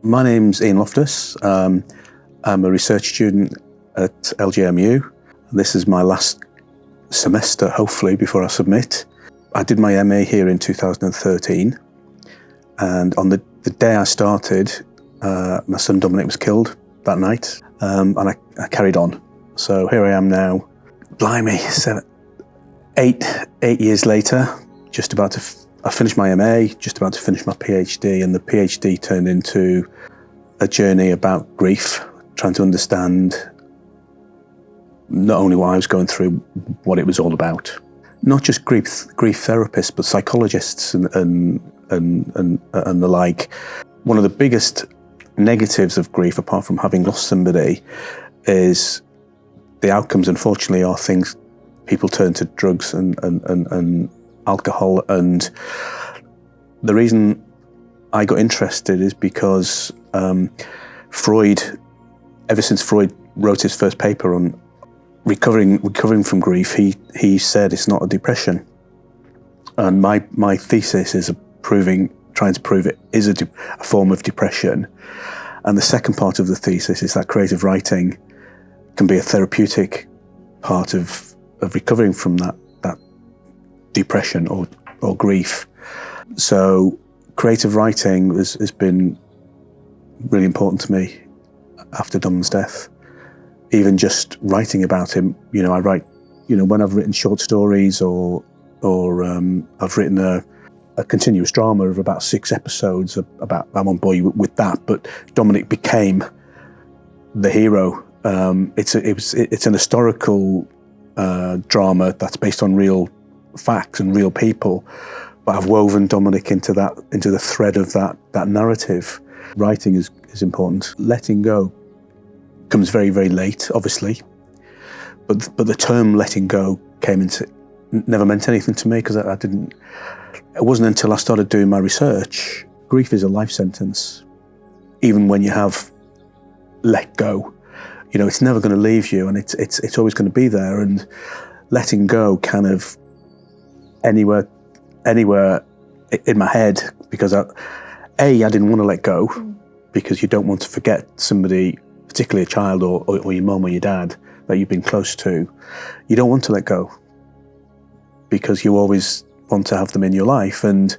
My name's Ian Loftus. I'm a research student at LGMU. This is my last semester, hopefully, before I submit. I did my MA here in 2013, and on the day I started, my son Dominic was killed that night, and I carried on. So here I am now, blimey, 8 years later, just about to I finished my MA, just about to finish my PhD, and the PhD turned into a journey about grief, trying to understand not only what I was going through, what it was all about. Not just grief therapists, but psychologists and the like. One of the biggest negatives of grief, apart from having lost somebody, is the outcomes, unfortunately, are things people turn to drugs and alcohol. And the reason I got interested is because Freud, ever since Freud wrote his first paper on recovering from grief, he said it's not a depression. And my thesis is trying to prove it is a form of depression. And the second part of the thesis is that creative writing can be a therapeutic part of recovering from that depression or grief. So creative writing has been really important to me after Dom's death. Even just writing about him, I write, when I've written short stories or I've written a continuous drama of about 6 episodes about, I'm on board with that, but Dominic became the hero. It's an historical drama that's based on real facts and real people, but I've woven Dominic into the thread of that narrative. Writing is important. Letting go comes very, very late, obviously, but the term letting go never meant anything to me, because it wasn't until I started doing my research. Grief is a life sentence. Even when you have let go, it's never going to leave you, and it's always going to be there. And letting go kind of anywhere in my head, because I didn't want to let go, because you don't want to forget somebody, particularly a child or your mum or your dad that you've been close to. You don't want to let go because you always want to have them in your life. And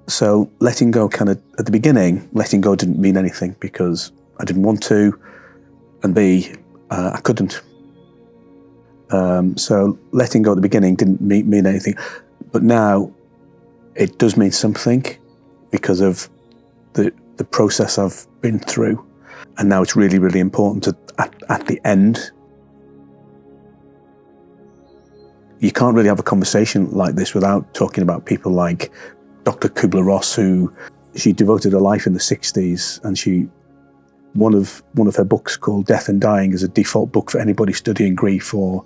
so letting go at the beginning, letting go didn't mean anything because I didn't want to, and B, I couldn't. So letting go at the beginning didn't mean anything, but now it does mean something because of the process I've been through. And now it's really, really important at the end. You can't really have a conversation like this without talking about people like Dr. Kubler-Ross, who she devoted her life in the 60s, and one of her books called Death and Dying is a default book for anybody studying grief or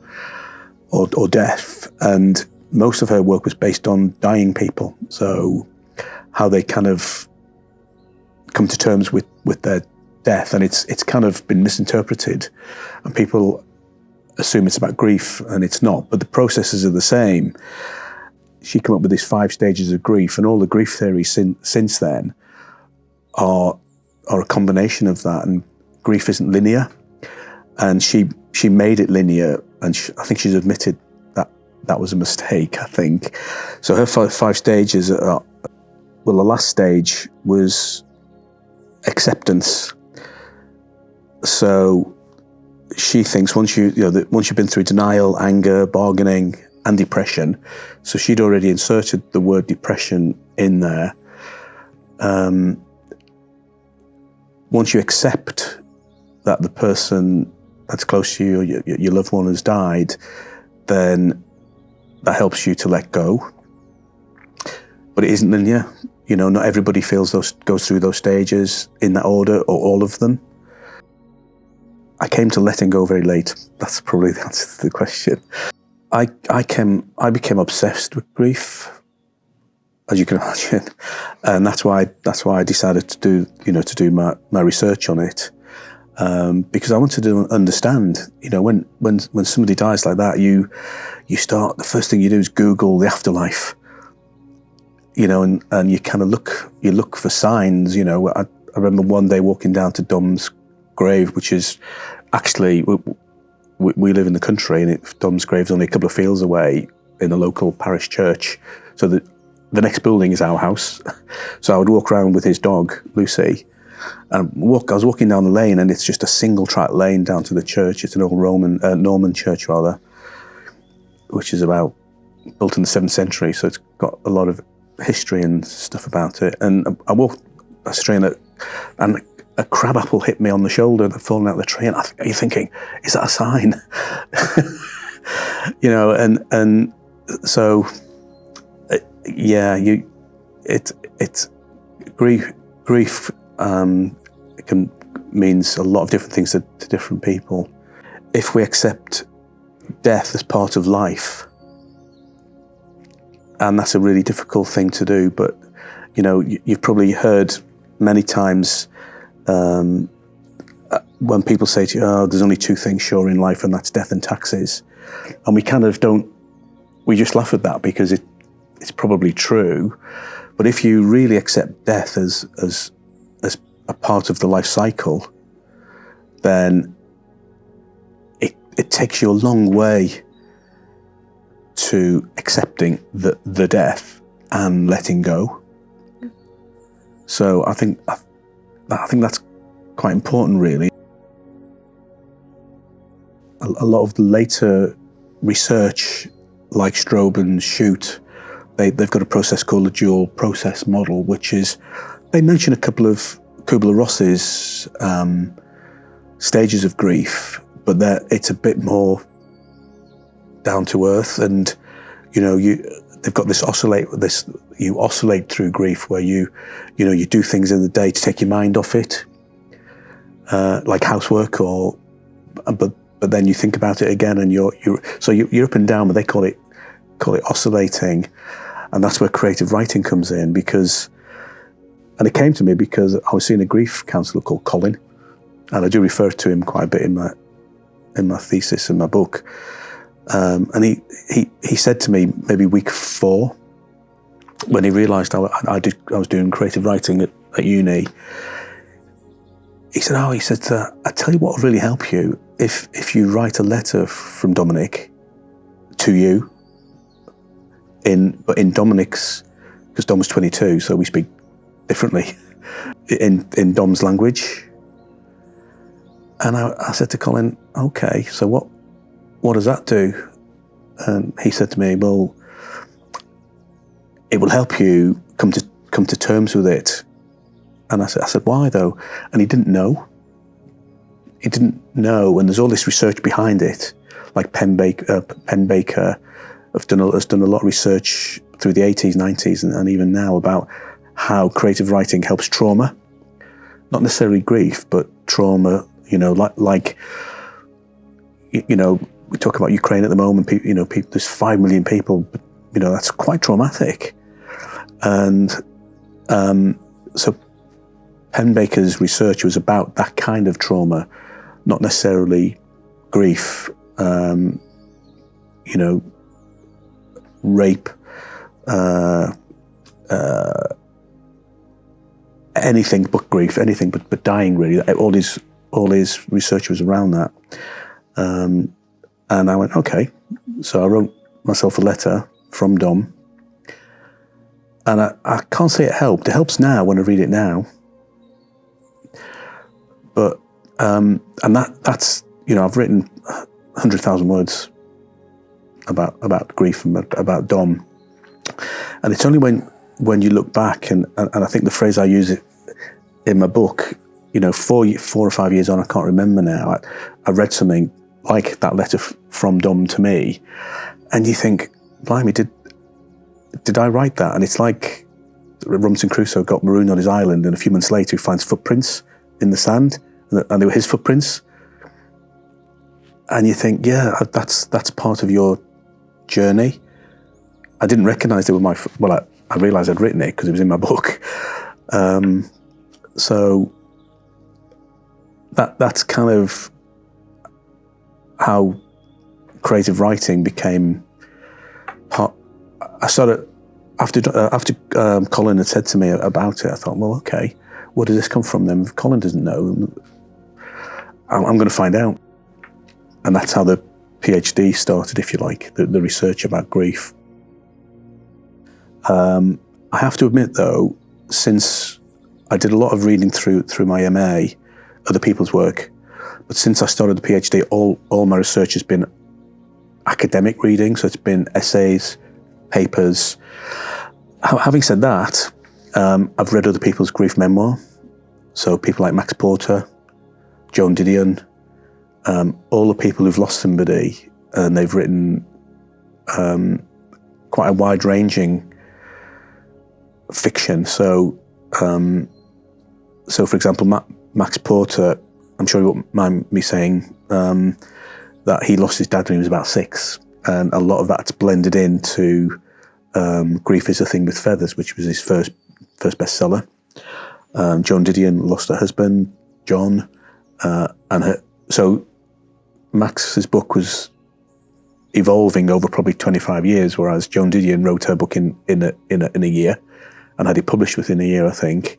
death. And most of her work was based on dying people. So how they kind of come to terms with their death. And it's kind of been misinterpreted, and people assume it's about grief, and it's not, but the processes are the same. She came up with these 5 stages of grief, and all the grief theories since then are a combination of that. And grief isn't linear, and she made it linear, and I think she's admitted that was a mistake, I think. So her 5 stages the last stage was acceptance. So she thinks once you've been through denial, anger, bargaining, and depression, so she'd already inserted the word depression in there. Once you accept that the person that's close to you, your loved one, has died, then that helps you to let go. But it isn't linear. Not everybody goes through those stages in that order, or all of them. I came to letting go very late. That's probably the answer to the question. I became obsessed with grief, as you can imagine, and that's why I decided to do my research on it, because I wanted to understand. When somebody dies like that, you start, the first thing you do is Google the afterlife. and you kind of look for signs. I remember one day walking down to Dom's grave, which is actually, we live in the country, and Dom's grave's only a couple of fields away in a local parish church. So the next building is our house. So I would walk around with his dog, Lucy, and I was walking down the lane, and it's just a single track lane down to the church. It's an old Norman church, rather, which is built in the 7th century. So it's got a lot of history and stuff about it. And I walked straight and a crabapple hit me on the shoulder that fallen out of the tree. And you're thinking, is that a sign? And so, yeah, it's grief means a lot of different things to different people. If we accept death as part of life, and that's a really difficult thing to do, but you've probably heard many times when people say to you, "Oh, there's only two things sure in life, and that's death and taxes," and we kind of we just laugh at that because it's probably true. But if you really accept death as a part of the life cycle, then it takes you a long way to accepting the death and letting go. So I think that's quite important, really. A lot of the later research, like Strobe and Shute, they've got a process called the dual process model, which is, they mention a couple of Kubler-Ross's stages of grief, but it's a bit more down to earth, and they've got you oscillate through grief, where you do things in the day to take your mind off it, like housework, but then you think about it again, and you're up and down, but they call it oscillating, and that's where creative writing comes in. And it came to me because I was seeing a grief counsellor called Colin, and I do refer to him quite a bit in my thesis and my book. And he said to me maybe week 4, when he realised I was doing creative writing at uni. He said, I tell you what will really help you, if you write a letter from Dominic to you in Dominic's, because Dom was 22, so we speak differently, in Dom's language. And I said to Colin, okay, so what does that do? And he said to me, well, it will help you come to terms with it. And I said, why though? And he didn't know. He didn't know, and there's all this research behind it. Like Penn Baker has done a lot of research through the 80s, 90s, and even now, about how creative writing helps trauma. Not necessarily grief, but trauma, like we talk about Ukraine at the moment, people, there's 5 million people, but, that's quite traumatic. And so Penn Baker's research was about that kind of trauma, not necessarily grief, rape, anything but grief, anything but dying, really. All his research was around that. And I went, okay. So I wrote myself a letter from Dom. And I can't say it helped. It helps now when I read it now. But, and that's, I've written 100,000 words about grief and about Dom. And it's only when you look back, and I think the phrase I use it in my book, 4 or 5 years on, I can't remember now, I read something like that letter from Dom to me, and you think, blimey, did I write that? And it's like Robinson Crusoe got marooned on his island, and a few months later he finds footprints in the sand, and they were his footprints. And you think, yeah, that's part of your journey. I didn't recognise they were I realised I'd written it because it was in my book. So that's kind of how creative writing became part. I started after Colin had said to me about it, I thought, well, okay, where does this come from then? If Colin doesn't know, I'm going to find out. And that's how the PhD started, if you like, the research about grief. I have to admit, though, since I did a lot of reading through my MA, other people's work, but since I started the PhD, all my research has been academic reading, so it's been essays, papers. Having said that, I've read other people's grief memoir, so people like Max Porter, Joan Didion, all the people who've lost somebody, and they've written quite a wide-ranging fiction. So, for example, Max Porter, I'm sure you won't mind me saying that he lost his dad when he was about 6, and a lot of that's blended into Grief is a Thing with Feathers, which was his first bestseller. Joan Didion lost her husband, John, so Max's book was evolving over probably 25 years, whereas Joan Didion wrote her book in a year and had it published within a year, I think.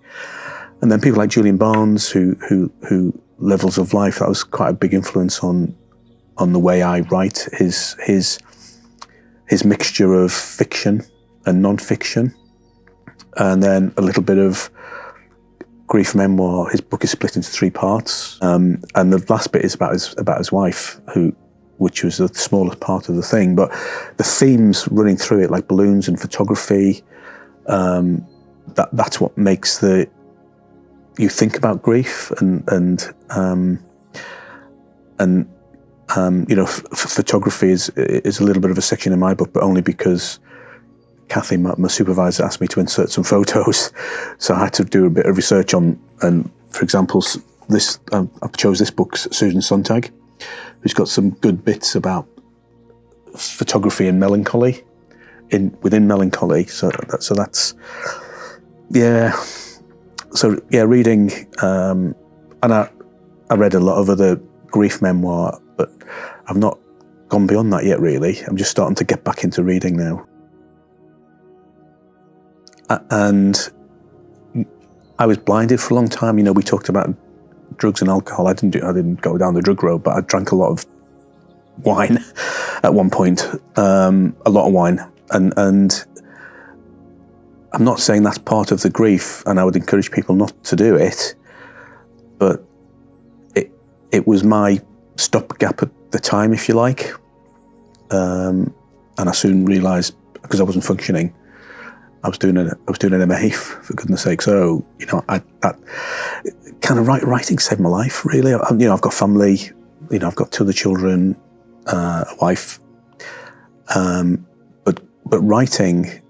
And then people like Julian Barnes, who Levels of Life, that was quite a big influence on the way I write. His mixture of fiction and non-fiction, and then a little bit of grief memoir. His book is split into 3 parts, and the last bit is about his wife, which was the smallest part of the thing. But the themes running through it, like balloons and photography, that's what makes you think about grief, and photography is a little bit of a section in my book, but only because Kathy, my supervisor, asked me to insert some photos, so I had to do a bit of research on. And for example, I chose this book, Susan Sontag, who's got some good bits about photography and melancholy within melancholy. So that's reading. And I read a lot of other grief memoir, but I've not gone beyond that yet, really. I'm just starting to get back into reading now. And I was blinded for a long time. We talked about drugs and alcohol. I didn't go down the drug road, but I drank a lot of wine at one point, a lot of wine. And I'm not saying that's part of the grief, and I would encourage people not to do it, but it was my stopgap at the time, if you like. And I soon realised, because I wasn't functioning, I was doing an MA, for goodness sake. So, that kind of writing saved my life, really. I've got family, I've got 2 other children, a wife. But writing,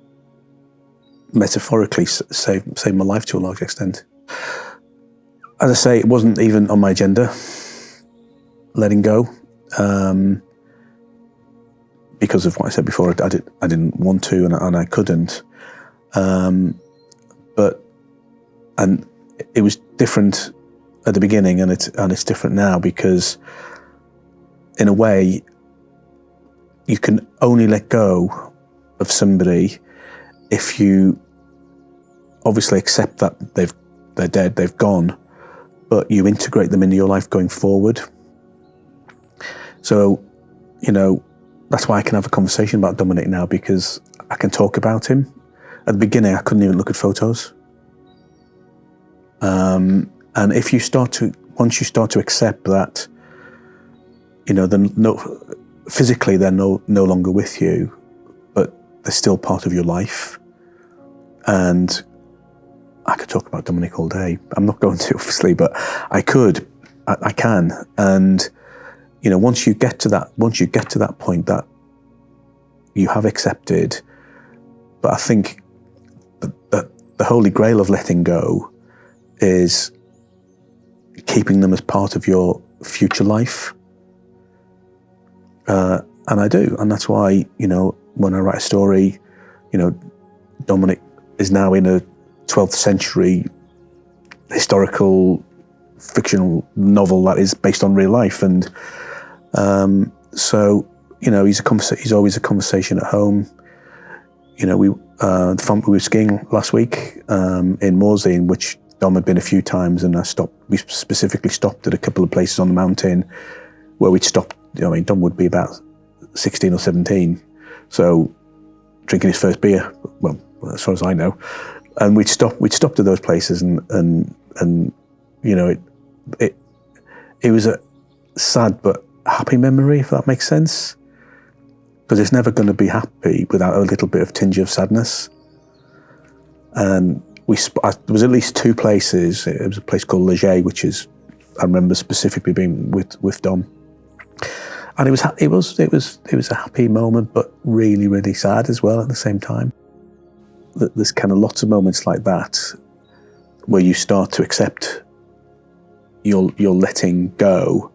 metaphorically, saved my life to a large extent. As I say, it wasn't even on my agenda, letting go, because of what I said before. I didn't want to, and I couldn't. And it was different at the beginning, and it's different now, because in a way you can only let go of somebody if you obviously accept that they're dead, they've gone, but you integrate them into your life going forward. So, that's why I can have a conversation about Dominic now, because I can talk about him. At the beginning, I couldn't even look at photos. And once you start to accept that, physically they're no longer with you, but they're still part of your life. And I could talk about Dominic all day. I'm not going to, obviously, but I could. I can. And once you get to that point that you have accepted, but I think that the holy grail of letting go is keeping them as part of your future life. And I do. And that's why, when I write a story, Dominic is now in a 12th century historical fictional novel that is based on real life. And so, he's always a conversation at home. We were skiing last week in Morsey, which Dom had been a few times, and we specifically stopped at a couple of places on the mountain where we'd stopped. Dom would be about 16 or 17, so drinking his first beer, well, as far as I know, and we'd stopped at those places, and it was a sad but happy memory, if that makes sense, because it's never going to be happy without a little bit of tinge of sadness. And there was at least two places. It was a place called Leger, which I remember specifically being with Dom, and it was a happy moment, but really, really sad as well at the same time. There's kind of lots of moments like that where you start to accept you're letting go,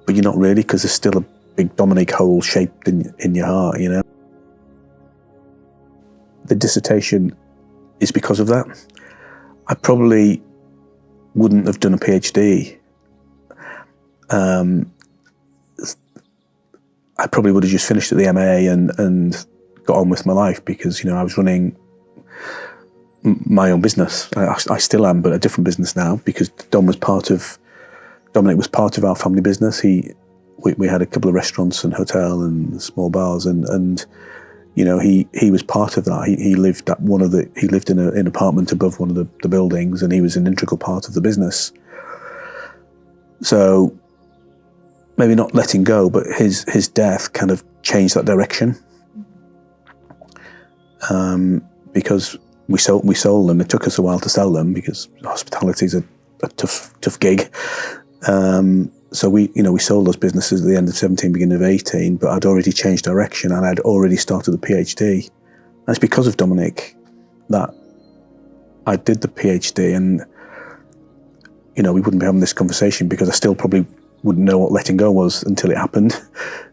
but you're not really, because there's still a big Dominic hole shaped in your heart, The dissertation is because of that. I probably wouldn't have done a PhD. I probably would have just finished at the MA and got on with my life, because I was running my own business. I still am, but a different business now, because Dominic was part of our family business. We had a couple of restaurants and hotel and small bars, and he was part of that. He lived in an apartment above one of the buildings, and he was an integral part of the business. So maybe not letting go, but his death kind of changed that direction. Because we sold them. It took us a while to sell them, because hospitality is a tough gig. So we sold those businesses at the end of 17, beginning of 18, but I'd already changed direction, and I'd already started the PhD. That's because of Dominic that I did the PhD, and we wouldn't be having this conversation, because I still probably wouldn't know what letting go was until it happened.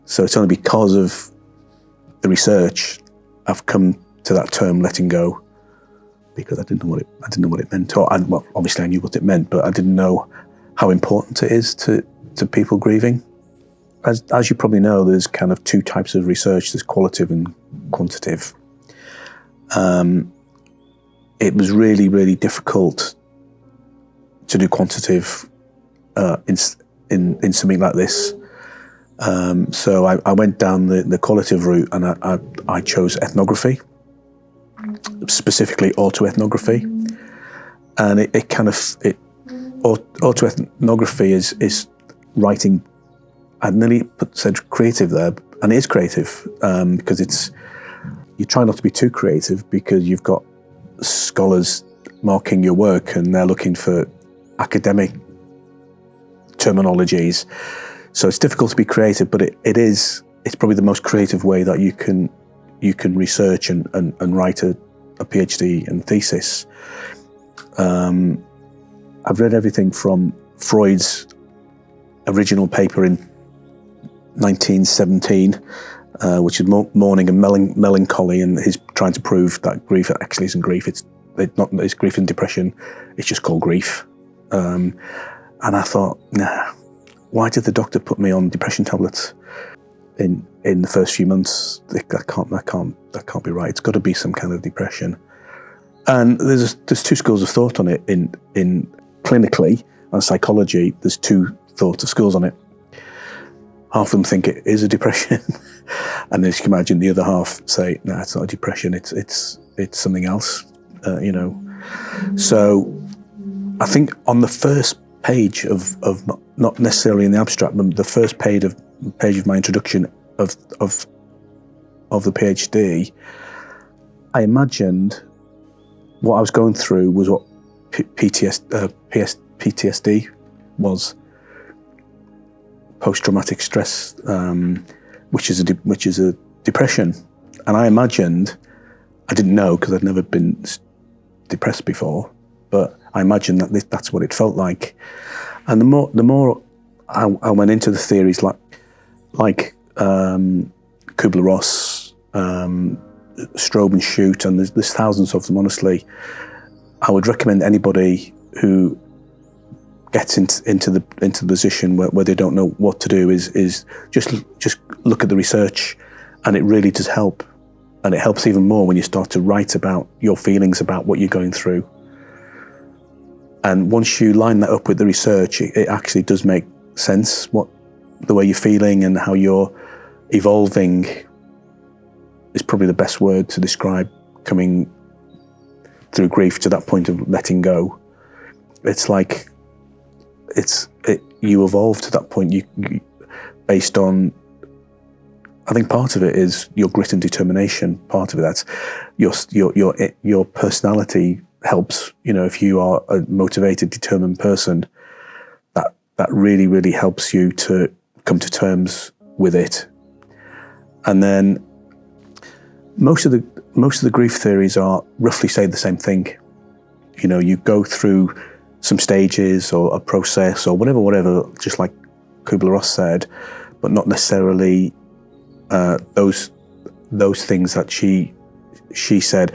So it's only because of the research I've come to that term, letting go, because I didn't know what it meant. Well, obviously I knew what it meant, but I didn't know how important it is to people grieving. As you probably know, there's kind of two types of research. There's qualitative and quantitative. It was really, really difficult to do quantitative in something like this. So I went down the qualitative route, and I chose ethnography, specifically autoethnography. And autoethnography is writing. I'd nearly said creative there, and it is creative, because you try not to be too creative, because you've got scholars marking your work, and they're looking for academic terminologies. So it's difficult to be creative, but it's probably the most creative way that you can research and write a PhD and thesis. I've read everything from Freud's original paper in 1917, which is mourning and melancholy, and he's trying to prove that grief actually isn't grief. It's grief and depression. It's just called grief. And I thought, nah, why did the doctor put me on depression tablets in the first few months? That can't be right. It's got to be some kind of depression. And there's two schools of thought on it. In clinically and psychology, there's two schools on it. Half of them think it is a depression, and as you can imagine, the other half say, no, it's not a depression. It's something else. So I think on the first page of not necessarily in the abstract, but the first page of my introduction of the PhD, I imagined what I was going through was what PTSD was, post-traumatic stress, which is a depression. And I imagined, I didn't know because I'd never been depressed before, but I imagined that that's what it felt like. And the more I went into the theories like Kubler-Ross, Strobe and Shute, and there's thousands of them, honestly. I would recommend anybody who gets into the position where they don't know what to do is just look at the research, and it really does help. And it helps even more when you start to write about your feelings about what you're going through. And once you line that up with the research, it actually does make sense, the way you're feeling and how you're evolving is probably the best word to describe coming through grief to that point of letting go. It's like you evolve to that point. You based on, I think part of it is your grit and determination. Part of it, that's your personality helps. You know, if you are a motivated, determined person, that really, really helps you to come to terms with it. And then most of the grief theories are roughly say the same thing. You know, you go through some stages or a process or whatever, just like Kubler-Ross said, but not necessarily those things that she said.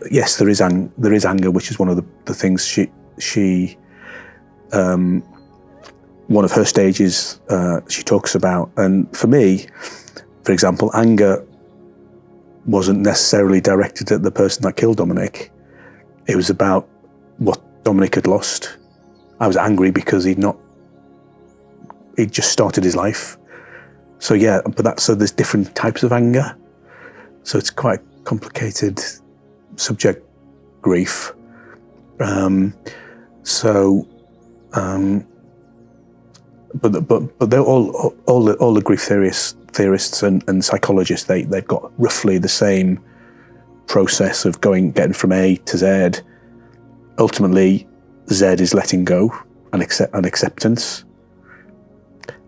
Yes, there is anger, which is one of the things she one of her stages she talks about. And for me, for example, anger wasn't necessarily directed at the person that killed Dominic. It was about what Dominic had lost. I was angry because he'd just started his life. So yeah, so there's different types of anger. So it's quite a complicated subject, grief. But they're all the grief theorists and psychologists. They've got roughly the same process of getting from A to Z. Ultimately, Z is letting go and acceptance.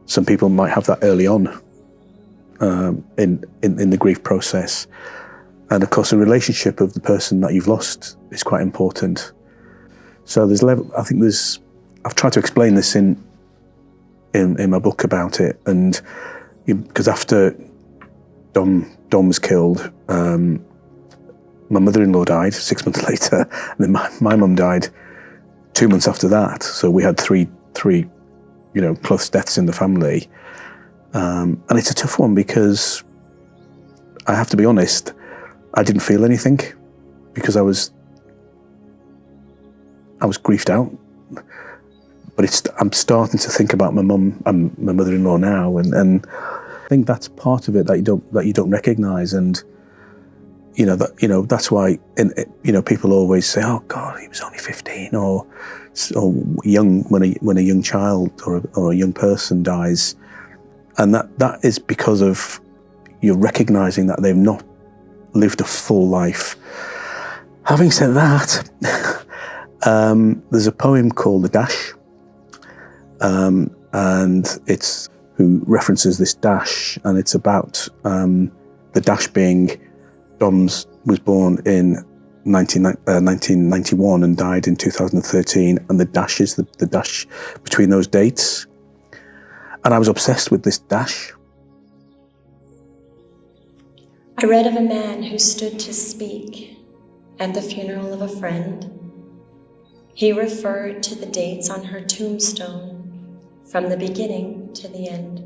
Some people might have that early on in the grief process, and of course, the relationship of the person that you've lost is quite important. So I've tried to explain this in my book about it, and because after Dom was killed, my mother-in-law died 6 months later, and then my mum died 2 months after that. So we had three close deaths in the family, and it's a tough one because I have to be honest, I didn't feel anything because I was griefed out. But I'm starting to think about my mum and my mother-in-law now, and I think that's part of it that you don't recognise. And that's why people always say, "Oh God, he was only 15," or young when a young child or a young person dies, and that is because of you're recognising that they've not lived a full life. Having said that, there's a poem called "The Dash." And it's who references this dash, and it's about the dash being Dom's was born in 1991 and died in 2013, and the dash is the dash between those dates. And I was obsessed with this dash. I read of a man who stood to speak at the funeral of a friend. He referred to the dates on her tombstone from the beginning to the end.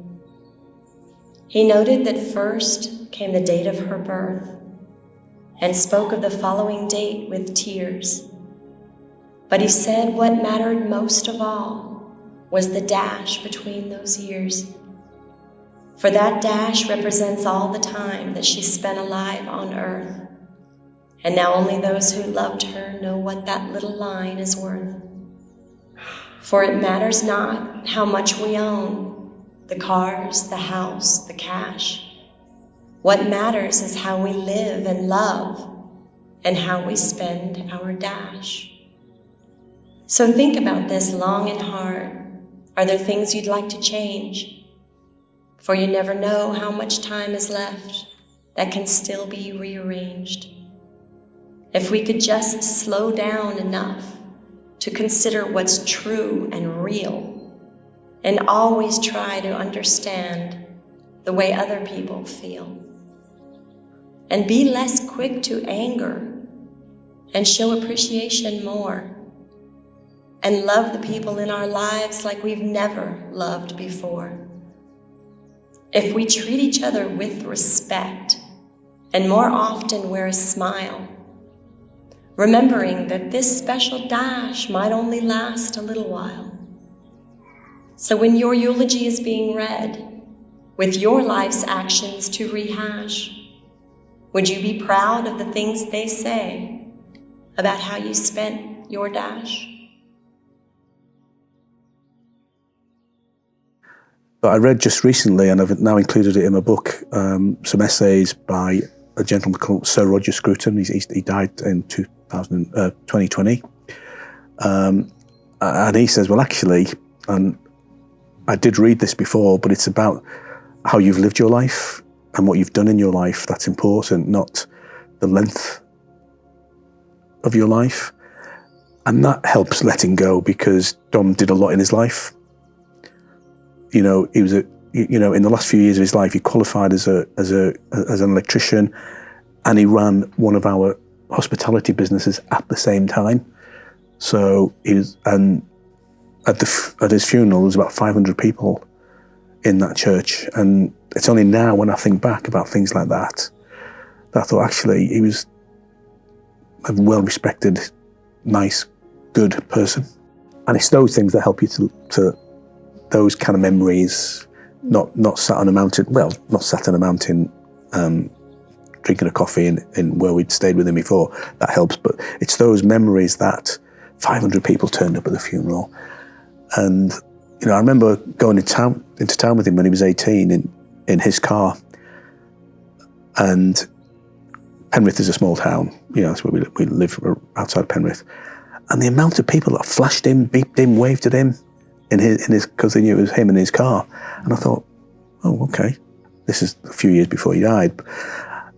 He noted that first came the date of her birth and spoke of the following date with tears. But he said what mattered most of all was the dash between those years. For that dash represents all the time that she spent alive on earth. And now only those who loved her know what that little line is worth. For it matters not how much we own, the cars, the house, the cash. What matters is how we live and love and how we spend our dash. So think about this long and hard. Are there things you'd like to change? For you never know how much time is left that can still be rearranged. If we could just slow down enough to consider what's true and real, and always try to understand the way other people feel. And be less quick to anger, and show appreciation more, and love the people in our lives like we've never loved before. If we treat each other with respect, and more often wear a smile, remembering that this special dash might only last a little while. So when your eulogy is being read, with your life's actions to rehash, would you be proud of the things they say about how you spent your dash? But I read just recently, and I've now included it in my book, some essays by a gentleman called Sir Roger Scruton. He died in 2020. And he says, well, actually, and I did read this before, but it's about how you've lived your life and what you've done in your life that's important, not the length of your life. And that helps letting go, because Dom did a lot in his life. You know, he was in the last few years of his life, he qualified as an electrician, and he ran one of our hospitality businesses at the same time. So and at his funeral, there was about 500 people in that church. And it's only now when I think back about things like that I thought, actually, he was a well-respected, nice, good person. And it's those things that help you to those kind of memories, not sat on a mountain, not sat on a mountain drinking a coffee in where we'd stayed with him before. That helps, but it's those memories that 500 people turned up at the funeral. And, you know, I remember going into town with him when he was 18 in his car. And Penrith is a small town, you know, that's where we live outside Penrith. And the amount of people that flashed him, beeped him, waved at him in his, because they knew it was him in his car. And I thought, oh, okay, this is a few years before he died.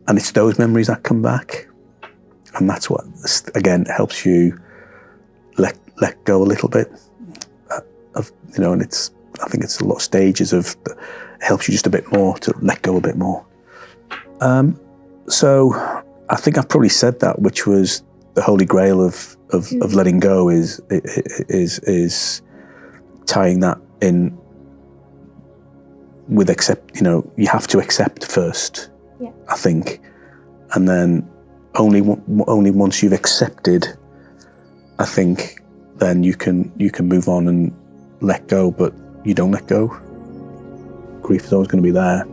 And it's those memories that come back. And that's what, again, helps you let go a little bit of, you know, and I think it's a lot of stages of, it helps you just a bit more to let go a bit more. So I think I've probably said that, which was the holy grail of letting go is tying that in with you know, you have to accept first, yeah. I think, and then only once you've accepted, I think, then you can move on and let go, but you don't let go. Grief is always going to be there.